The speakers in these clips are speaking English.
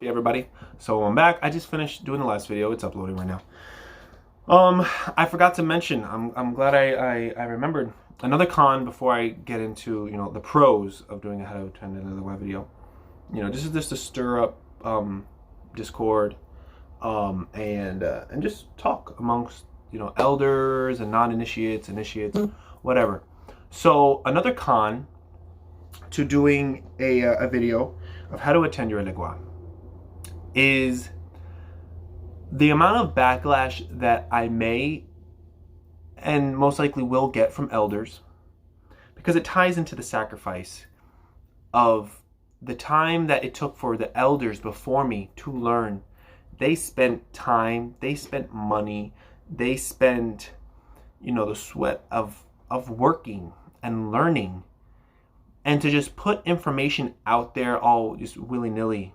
Hey everybody, so I'm back. I just finished doing the last video. It's uploading right now. I forgot to mention, I'm glad I remembered another con before I get into, the pros of doing a how to attend another web video. This is just to stir up discord and just talk amongst elders and non-initiates, initiates, whatever. So another con to doing a video of how to attend your Elegua is the amount of backlash that I may and most likely will get from elders, because it ties into the sacrifice of the time that it took for the elders before me to learn. They spent time, they spent money, they spent, the sweat of working and learning, and to just put information out there all just willy-nilly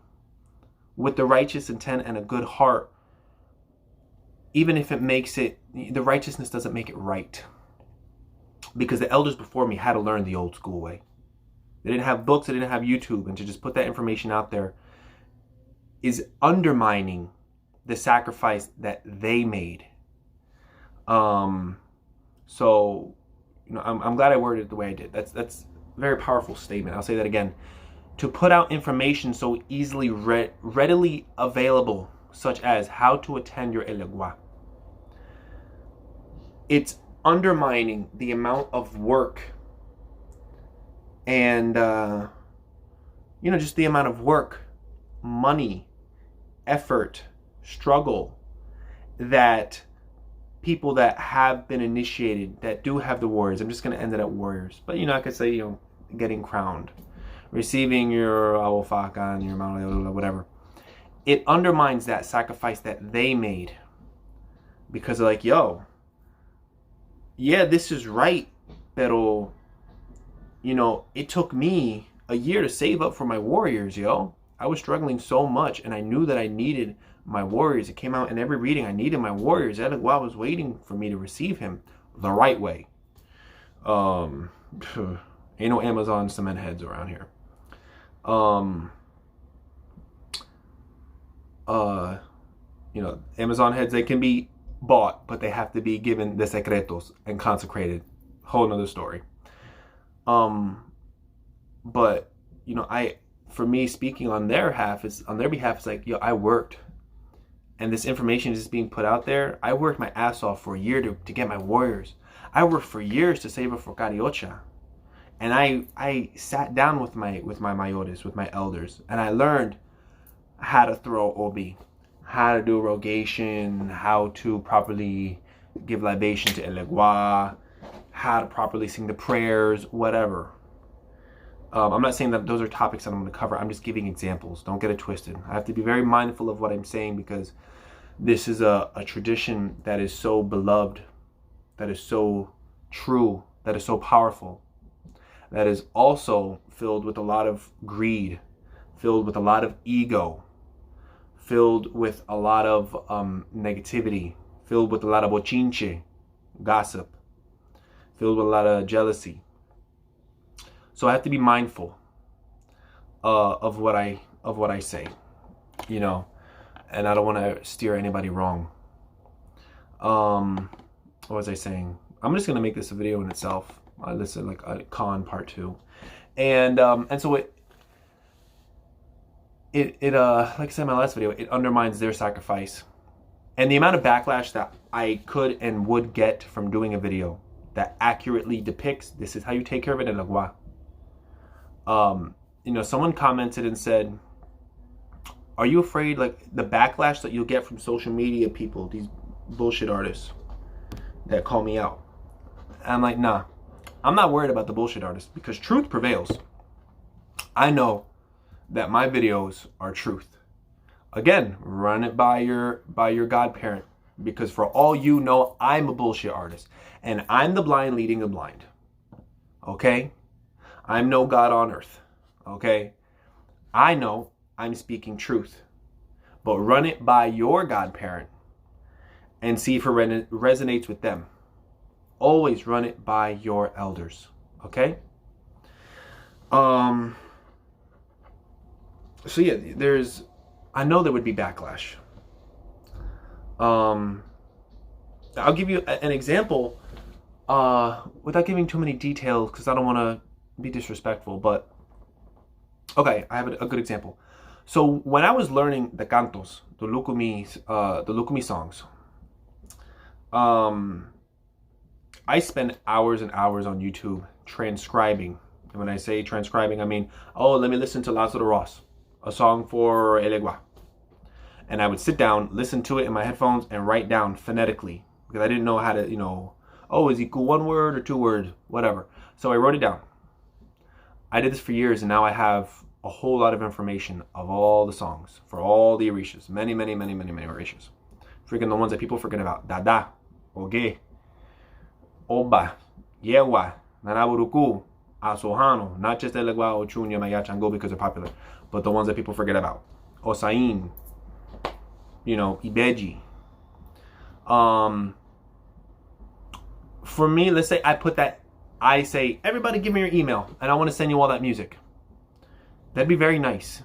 with the righteous intent and a good heart, even if it makes it, the righteousness doesn't make it right. Because the elders before me had to learn the old school way. They didn't have books, they didn't have YouTube, and to just put that information out there is undermining the sacrifice that they made. So, I'm glad I worded it the way I did. That's a very powerful statement. I'll say that again. To put out information so easily, readily available, such as how to attend your Elegua, it's undermining the amount of work and, just the amount of work, money, effort, struggle that people that have been initiated, that do have the warriors, I'm just going to end it at warriors, but I could say, getting crowned, receiving your awofaka and your whatever. It undermines that sacrifice that they made, because they're like, yo, yeah, this is right, pero, it took me a year to save up for my warriors, yo. I was struggling so much, and I knew that I needed my warriors. It came out in every reading. I needed my warriors. Elegua was waiting for me to receive him the right way. Ain't no Amazon cement heads around here. Amazon heads, they can be bought, but they have to be given the secretos and consecrated. Whole nother story. But for me, speaking on their behalf, it's like, yo, I worked, and this information is just being put out there. I worked my ass off for a year to get my warriors. I worked for years to save up for Cariocha. And I sat down with my mayores, with my elders, and I learned how to throw obi, how to do rogation, how to properly give libation to Elegua, how to properly sing the prayers, whatever. I'm not saying that those are topics that I'm going to cover. I'm just giving examples. Don't get it twisted. I have to be very mindful of what I'm saying, because this is a tradition that is so beloved, that is so true, that is so powerful, that is also filled with a lot of greed, filled with a lot of ego, filled with a lot of negativity, filled with a lot of bochinche, gossip, filled with a lot of jealousy. So I have to be mindful of what I say, and I don't want to steer anybody wrong. What was I saying? I'm just gonna make this a video in itself. This is like a con part 2, and so it like I said in my last video, it undermines their sacrifice, and the amount of backlash that I could and would get from doing a video that accurately depicts this is how you take care of it in Elegua. Someone commented and said, are you afraid, like, the backlash that you'll get from social media people, these bullshit artists that call me out? And I'm like, nah, I'm not worried about the bullshit artists, because truth prevails. I know that my videos are truth. Again, run it by your godparent, because for all you know, I'm a bullshit artist, and I'm the blind leading the blind. Okay? I'm no God on earth. Okay? I know I'm speaking truth, but run it by your godparent and see if it resonates with them. Always run it by your elders. Okay? So yeah, there's I know there would be backlash. I'll give you an example without giving too many details because I don't want to be disrespectful, but okay, I have a good example. So when I was learning the cantos, the Lukumi songs, I spent hours and hours on YouTube transcribing. And when I say transcribing, I mean, oh, let me listen to Lázaro Ross, a song for Elegua. And I would sit down, listen to it in my headphones, and write down phonetically. Because I didn't know how to, oh, is equal 1 word or 2 word, whatever. So I wrote it down. I did this for years, and now I have a whole lot of information of all the songs for all the orishas. Many orishas. Freaking the ones that people forget about. Dada, Oge, Oba, Yewa, Nanaburuku, Asohano. Not just Elegua, Ochunya, Mayachango because they're popular, but the ones that people forget about. Osain, Ibeji. For me, let's say I say, everybody give me your email and I want to send you all that music. That'd be very nice.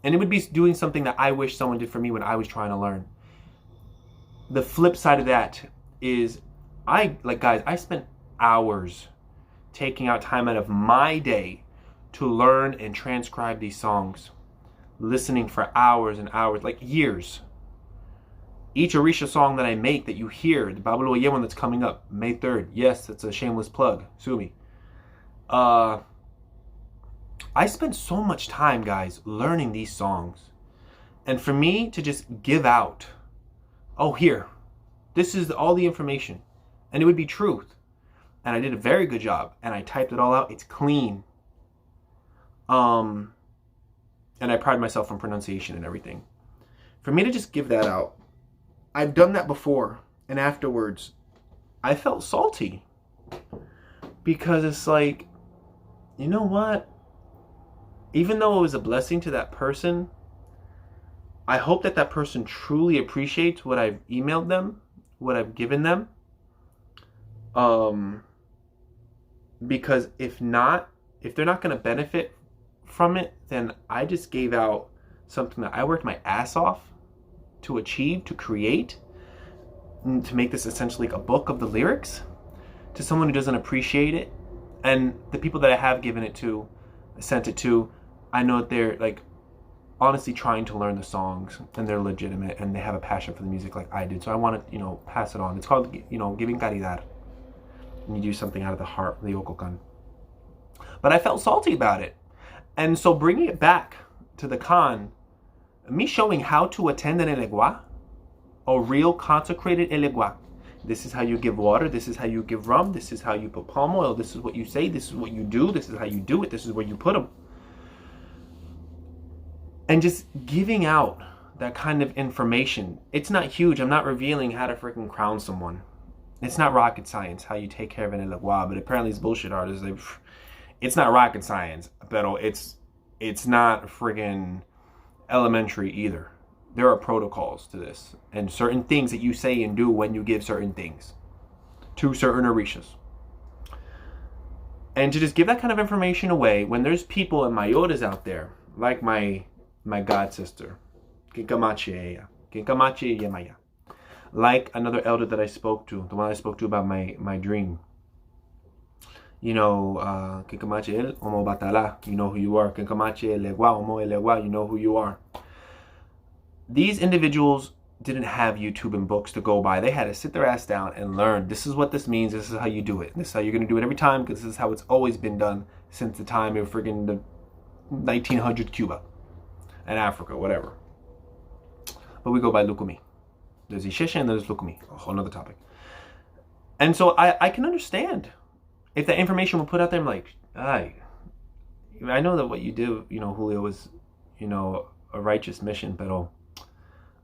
And it would be doing something that I wish someone did for me when I was trying to learn. The flip side of that is guys, I spent hours taking out time out of my day to learn and transcribe these songs. Listening for hours and hours, like years. Each Orisha song that I make that you hear, the Babalo Ye one that's coming up, May 3rd. Yes, that's a shameless plug. Sue me. I spent so much time, guys, learning these songs. And for me to just give out, oh, here, this is all the information. And it would be truth. And I did a very good job. And I typed it all out. It's clean. And I pride myself on pronunciation and everything. For me to just give that out, I've done that before, and afterwards, I felt salty. Because it's like, you know what? Even though it was a blessing to that person, I hope that that person truly appreciates what I've emailed them, what I've given them. Because if they're not going to benefit from it, then I just gave out something that I worked my ass off to achieve, to create, to make this essentially like a book of the lyrics to someone who doesn't appreciate it. And the people that I have given it to, sent it to, I know that they're like honestly trying to learn the songs and they're legitimate and they have a passion for the music like I did. So I want to, pass it on. It's called, giving caridad. And you do something out of the heart, the okokan. But I felt salty about it. And so bringing it back to the Khan, me showing how to attend an Elegua, a real consecrated Elegua. This is how you give water, this is how you give rum, this is how you put palm oil, this is what you say, this is what you do, this is how you do it, this is where you put them. And just giving out that kind of information. It's not huge. I'm not revealing how to freaking crown someone. It's not rocket science, how you take care of an Elegua, but apparently it's bullshit artists. It's not rocket science, but it's not friggin' elementary either. There are protocols to this and certain things that you say and do when you give certain things to certain orishas. And to just give that kind of information away when there's people and mayores out there, like my god sister, like another elder that I spoke to, the one I spoke to about my dream. You know who you are. You know who you are. These individuals didn't have YouTube and books to go by. They had to sit their ass down and learn. This is what this means. This is how you do it. This is how you're going to do it every time, because this is how it's always been done since the time of friggin' the 1900 Cuba and Africa, whatever. But we go by Lukumi. There's Isheshe and there's Lukumi. A whole nother topic. And so I can understand if that information were put out there. I'm like, I know that what you do, Julio, was, a righteous mission, but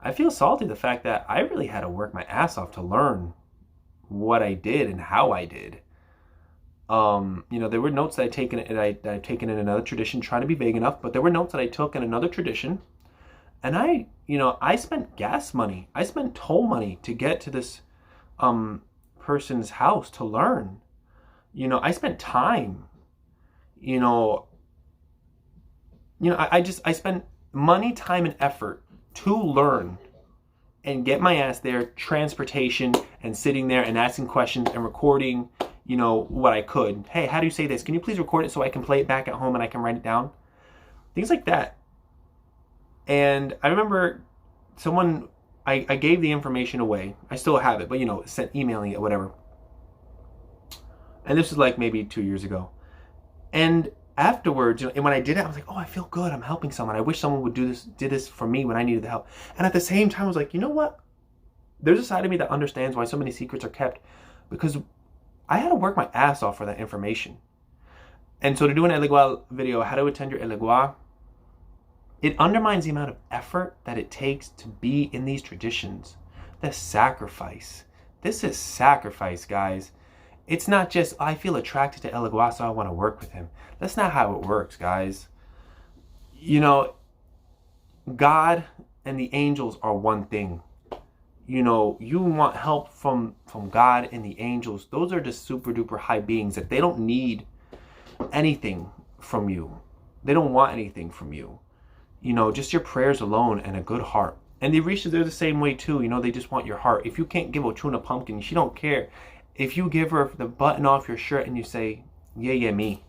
I feel salty the fact that I really had to work my ass off to learn what I did and how I did. There were notes that I'd taken in another tradition, trying to be vague enough, but there were notes that I took in another tradition. And I spent gas money. I spent toll money to get to this person's house to learn. I spent time. I spent money, time, and effort to learn and get my ass there, transportation, and sitting there and asking questions and recording, you know, what I could. Hey, how do you say this? Can you please record it so I can play it back at home and I can write it down? Things like that. And I remember someone, I gave the information away. I still have it, but, you know, emailing it, whatever. And this was like maybe 2 years ago. And afterwards, you know, and when I did it, I was like, oh, I feel good. I'm helping someone. I wish someone would did this for me when I needed the help. And at the same time, I was like, you know what? There's a side of me that understands why so many secrets are kept, because I had to work my ass off for that information. And so to do an Elegua video, how to attend your Elegua, it undermines the amount of effort that it takes to be in these traditions. The sacrifice. This is sacrifice, guys. It's not just, I feel attracted to Elegua, so I want to work with him. That's not how it works, guys. You know, God and the angels are one thing. You know, you want help from God and the angels. Those are just super duper high beings that they don't need anything from you. They don't want anything from you. You know, just your prayers alone and a good heart. And the Orishas, they're the same way too. You know, they just want your heart. If you can't give Ochuna a pumpkin, she don't care. If you give her the button off your shirt and you say, yeah, me.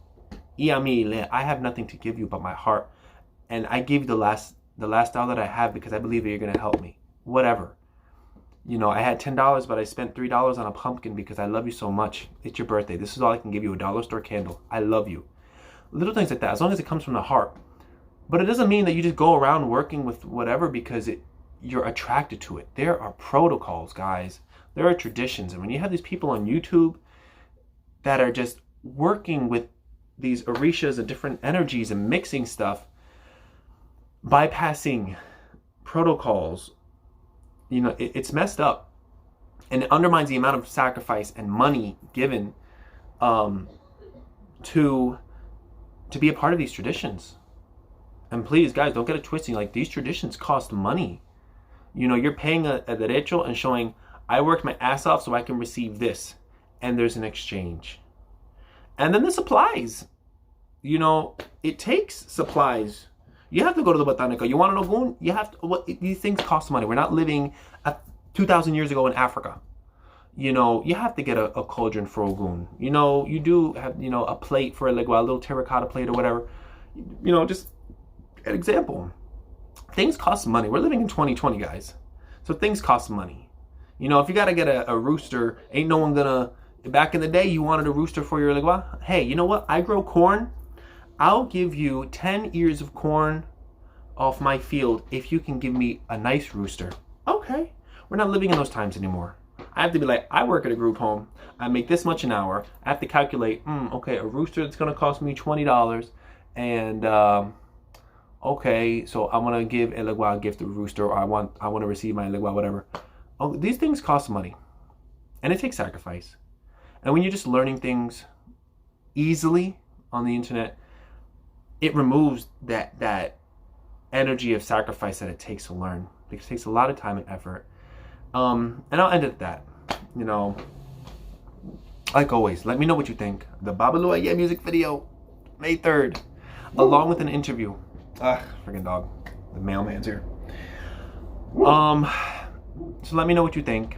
I have nothing to give you but my heart. And I give you the last dollar that I have because I believe that you're going to help me. Whatever. You know, I had $10, but I spent $3 on a pumpkin because I love you so much. It's your birthday. This is all I can give you, a dollar store candle. I love you. Little things like that, as long as it comes from the heart. But it doesn't mean that you just go around working with whatever because you're attracted to it. There are protocols, guys. There are traditions. And when you have these people on YouTube that are just working with these orishas and different energies and mixing stuff, bypassing protocols, you know, it's messed up. And it undermines the amount of sacrifice and money given to be a part of these traditions. And please, guys, don't get it twisted. Like, these traditions cost money. You know, you're paying a derecho and showing, I worked my ass off so I can receive this. And there's an exchange. And then the supplies. You know, it takes supplies. You have to go to the botanica. You want an ogun? You have to. These things cost money. We're not living 2,000 years ago in Africa. You know, you have to get a cauldron for ogun. You know, you do have, you know, a plate for a little terracotta plate or whatever. You know, just an example. Things cost money. We're living in 2020, guys. So things cost money. You know, if you got to get a rooster, ain't no one gonna. Back in the day, you wanted a rooster for your Elegua. Hey, you know what? I grow corn. I'll give you 10 ears of corn off my field if you can give me a nice rooster. Okay. We're not living in those times anymore. I have to be like, I work at a group home. I make this much an hour. I have to calculate, okay, a rooster that's going to cost me $20. And, okay, so I want to give Elegua a gift of a rooster, or I want to receive my Elegua, whatever. Oh, these things cost money. And it takes sacrifice. And when you're just learning things easily on the internet, it removes that energy of sacrifice that it takes to learn. It takes a lot of time and effort. And I'll end it at that. You know, like always, let me know what you think. The Babalua Yeah music video, May 3rd, along with an interview. Freaking dog. The mailman's here. So let me know what you think.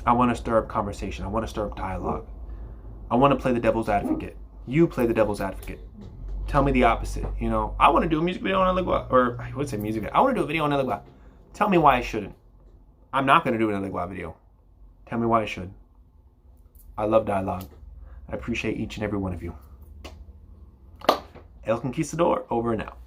I want to stir up conversation. I want to stir up dialogue. I want to play the devil's advocate. You play the devil's advocate. Tell me the opposite. You know, I want to do a music video on Elegua. Or, I would say music video. I want to do a video on Elegua. Tell me why I shouldn't. I'm not going to do an Elegua video. Tell me why I should. I love dialogue. I appreciate each and every one of you. El Conquistador, over and out.